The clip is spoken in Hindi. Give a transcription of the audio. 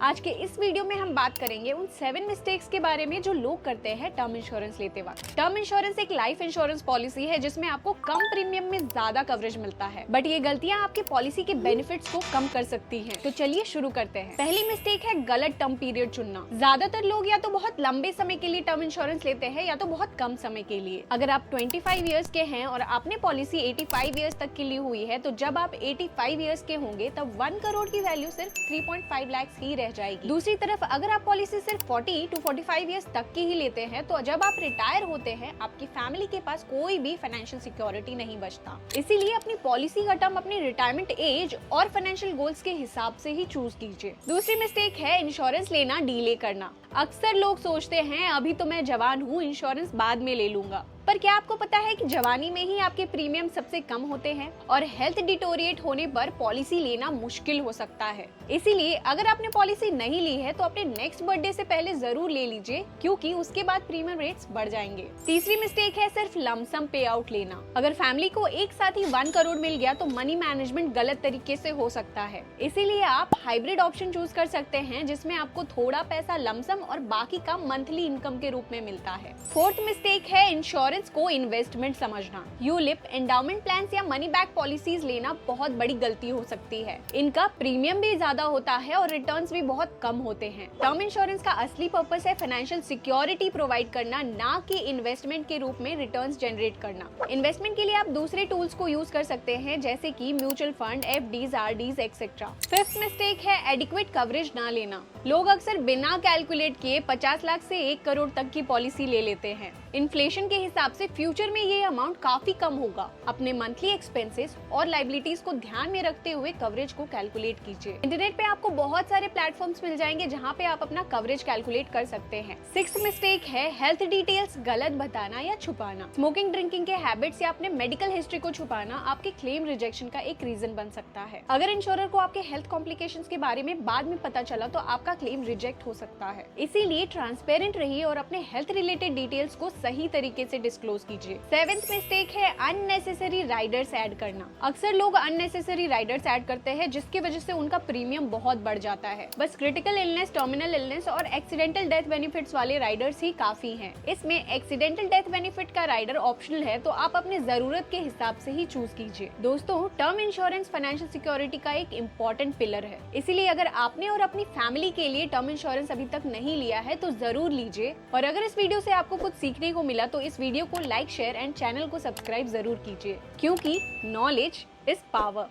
आज के इस वीडियो में हम बात करेंगे उन 7 मिस्टेक्स के बारे में जो लोग करते हैं टर्म इंश्योरेंस लेते वक्त। टर्म इंश्योरेंस एक लाइफ इंश्योरेंस पॉलिसी है जिसमें आपको कम प्रीमियम में ज्यादा कवरेज मिलता है, बट ये गलतियां आपकी पॉलिसी के बेनिफिट्स को कम कर सकती हैं। तो चलिए शुरू करते हैं। पहली मिस्टेक है गलत टर्म पीरियड चुनना। ज्यादातर लोग या तो बहुत लंबे समय के लिए टर्म इंश्योरेंस लेते हैं या तो बहुत कम समय के लिए। अगर आप 25 इयर्स के हैं और आपने पॉलिसी 85 इयर्स तक के लिए हुई है, तो जब आप 85 इयर्स के होंगे तब 1 करोड़ की वैल्यू सिर्फ 3.5 लाख ही रह जाएगी। दूसरी तरफ अगर आप पॉलिसी सिर्फ 40 to 45 इयर्स तक की ही लेते हैं, तो जब आप रिटायर होते हैं आपकी फैमिली के पास कोई भी फाइनेंशियल सिक्योरिटी नहीं बचता। इसीलिए अपनी पॉलिसी का टर्म अपनी रिटायरमेंट एज और फाइनेंशियल गोल्स के हिसाब से ही चूज कीजिए। दूसरी मिस्टेक है इंश्योरेंस लेना डिले करना। अक्सर लोग सोचते हैं अभी तो मैं जवान हूँ, इंश्योरेंस बाद में ले लूंगा। पर क्या आपको पता है कि जवानी में ही आपके प्रीमियम सबसे कम होते हैं और हेल्थ डिटोरिएट होने पर पॉलिसी लेना मुश्किल हो सकता है। इसीलिए अगर आपने पॉलिसी नहीं ली है तो अपने नेक्स्ट बर्थडे से पहले जरूर ले लीजिए, क्योंकि उसके बाद प्रीमियम रेट्स बढ़ जाएंगे। तीसरी मिस्टेक है सिर्फ लमसम पे आउट लेना। अगर फैमिली को एक साथ ही 1 करोड़ मिल गया तो मनी मैनेजमेंट गलत तरीके से हो सकता है। इसीलिए आप हाइब्रिड ऑप्शन चूज कर सकते हैं जिसमें आपको थोड़ा पैसा लमसम और बाकी का मंथली इनकम के रूप में मिलता है। फोर्थ मिस्टेक है इंश्योरेंस को इन्वेस्टमेंट समझना। यूलिप, एंडाउमेंट प्लान्स या मनी बैक पॉलिसीज लेना बहुत बड़ी गलती हो सकती है। इनका प्रीमियम भी ज्यादा होता है और रिटर्न्स भी बहुत कम होते हैं। टर्म इंश्योरेंस का असली पर्पस है फाइनेंशियल सिक्योरिटी प्रोवाइड करना, ना कि इन्वेस्टमेंट के रूप में रिटर्न्स जनरेट करना। इन्वेस्टमेंट के लिए आप दूसरे टूल्स को यूज कर सकते हैं, जैसे कि mutual fund, FDs, RDs etcetera. Fifth mistake है एडिक्वेट कवरेज ना लेना। लोग अक्सर बिना कैलकुलेट किए 50 लाख से 1 करोड़ तक की पॉलिसी ले लेते हैं। इन्फ्लेशन के हिसाब से फ्यूचर में ये अमाउंट काफी कम होगा। अपने मंथली एक्सपेंसेस और लायबिलिटीज को ध्यान में रखते हुए कवरेज को कैलकुलेट कीजिए। इंटरनेट पे आपको बहुत सारे प्लेटफॉर्म्स मिल जाएंगे जहाँ पे आप अपना कवरेज कैलकुलेट कर सकते हैं। सिक्स्थ मिस्टेक है हेल्थ डिटेल्स गलत बताना या छुपाना। स्मोकिंग, ड्रिंकिंग के हैबिट्स या अपने मेडिकल हिस्ट्री को छुपाना आपके क्लेम रिजेक्शन का एक रीजन बन सकता है। अगर इंश्योरर को आपके हेल्थ कॉम्प्लिकेशंस के बारे में बाद में पता चला तो आपका क्लेम रिजेक्ट हो सकता है। इसीलिए ट्रांसपेरेंट रहिए और अपने हेल्थ रिलेटेड डिटेल्स को सही तरीके से डिस्क्लोज कीजिए। सेवेंथ मिस्टेक है अननेसेसरी राइडर्स ऐड करना। अक्सर लोग अननेसेसरी राइडर्स ऐड करते हैं जिसकी वजह से उनका प्रीमियम बहुत बढ़ जाता है। बस क्रिटिकल इलनेस, टर्मिनल इलनेस और एक्सीडेंटल डेथ बेनिफिट्स वाले राइडर्स ही काफी हैं। इसमें एक्सीडेंटल डेथ बेनिफिट का राइडर ऑप्शनल है, तो आप अपने जरूरत के हिसाब से ही चूज कीजिए। दोस्तों, टर्म इंश्योरेंस फाइनेंशियल सिक्योरिटी का एक इम्पोर्टेंट पिलर है। इसीलिए अगर आपने और अपनी फैमिली के लिए टर्म इंश्योरेंस अभी तक नहीं लिया है तो जरूर लीजिए। और अगर इस वीडियो से आपको कुछ सीखने को मिला तो इस वीडियो को लाइक, शेयर एंड चैनल को सब्सक्राइब जरूर कीजिए, क्योंकि नॉलेज इज पावर।